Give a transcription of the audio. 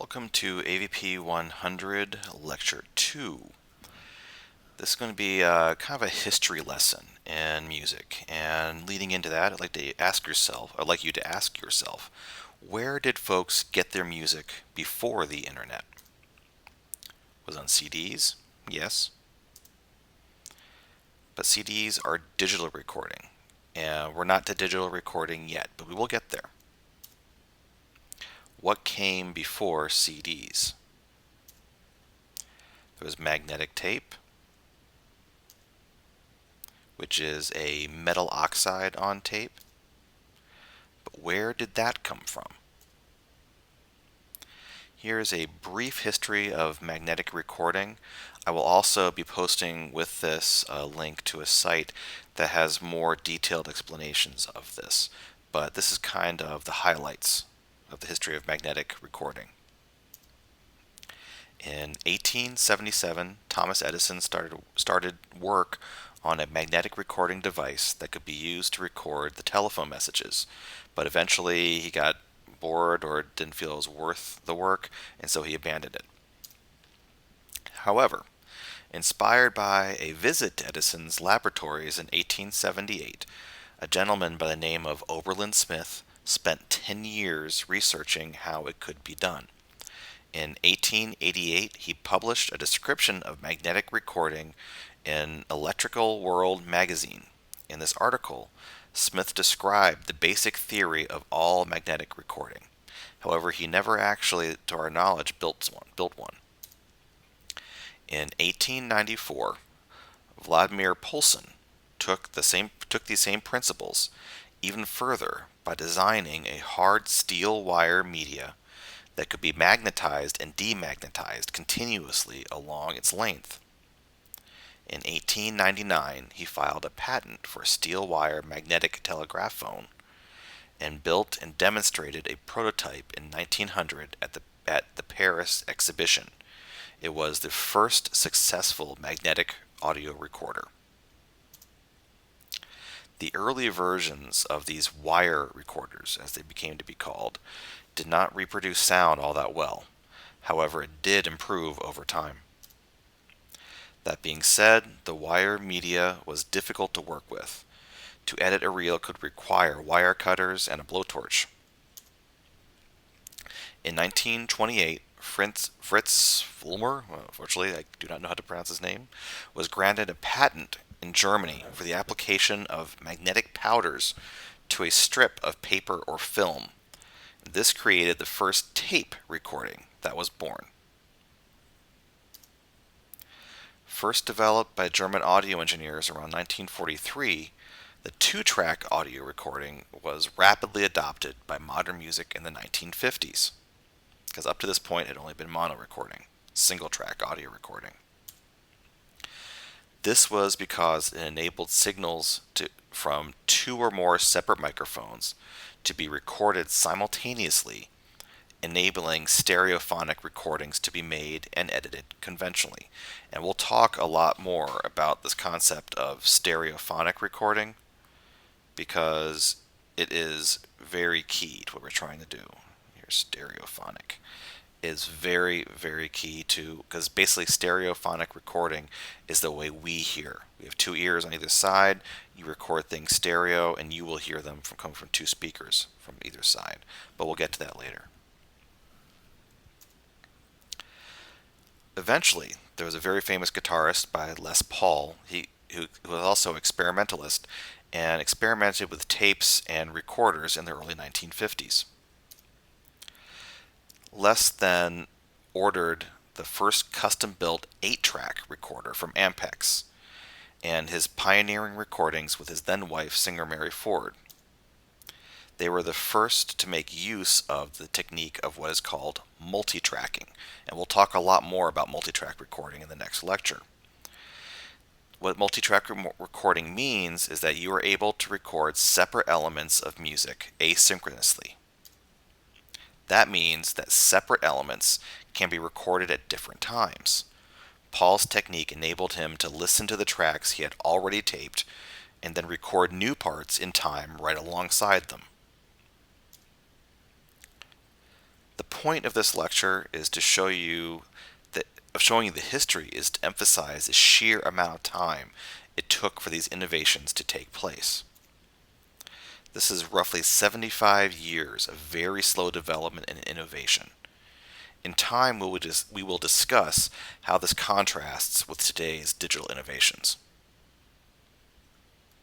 Welcome to AVP 100 Lecture 2. This is going to be kind of a history lesson in music, and leading into that, I'd like you to ask yourself, where did folks get their music before the internet? Was it on CDs? Yes. But CDs are digital recording, and we're not to digital recording yet, but we will get there. What came before CDs? There was magnetic tape, which is a metal oxide on tape. But where did that come from? Here's a brief history of magnetic recording. I will also be posting with this a link to a site that has more detailed explanations of this, but this is kind of the highlights of the history of magnetic recording. In 1877, Thomas Edison started work on a magnetic recording device that could be used to record the telephone messages, but eventually he got bored or didn't feel it was worth the work, and so he abandoned it. However, inspired by a visit to Edison's laboratories in 1878, a gentleman by the name of Oberlin Smith spent 10 years researching how it could be done. In 1888, he published a description of magnetic recording in Electrical World magazine. In this article, Smith described the basic theory of all magnetic recording. However, he never actually, to our knowledge, built one. In 1894, Vladimir Poulsen took these same principles even further by designing a hard steel wire media that could be magnetized and demagnetized continuously along its length. In 1899, he filed a patent for a steel wire magnetic telegraph phone and built and demonstrated a prototype in 1900 at the Paris exhibition. It was the first successful magnetic audio recorder. The early versions of these wire recorders, as they became to be called, did not reproduce sound all that well. However, it did improve over time. That being said, the wire media was difficult to work with. To edit a reel could require wire cutters and a blowtorch. In 1928, Fritz Fulmer, unfortunately I do not know how to pronounce his name, was granted a patent in Germany for the application of magnetic powders to a strip of paper or film. This created the first tape recording that was born. First developed by German audio engineers around 1943, the two-track audio recording was rapidly adopted by modern music in the 1950s, because up to this point it had only been mono recording, single-track audio recording. This was because it enabled signals from two or more separate microphones to be recorded simultaneously, enabling stereophonic recordings to be made and edited conventionally. And we'll talk a lot more about this concept of stereophonic recording because it is very key to what we're trying to do. Here's stereophonic. Is very, very key to, because basically stereophonic recording is the way we hear. We have two ears on either side, you record things stereo, and you will hear them coming from two speakers from either side. But we'll get to that later. Eventually, there was a very famous guitarist by Les Paul, who was also an experimentalist, and experimented with tapes and recorders in the early 1950s. Les then ordered the first custom-built 8-track recorder from Ampex and his pioneering recordings with his then-wife, singer Mary Ford. They were the first to make use of the technique of what is called multi-tracking, and we'll talk a lot more about multi-track recording in the next lecture. What multi-track recording means is that you are able to record separate elements of music asynchronously. That means that separate elements can be recorded at different times. Paul's technique enabled him to listen to the tracks he had already taped and then record new parts in time right alongside them. The point of this lecture is to show you that of showing you the history is to emphasize the sheer amount of time it took for these innovations to take place. This is roughly 75 years of very slow development and innovation. In time, we will discuss how this contrasts with today's digital innovations.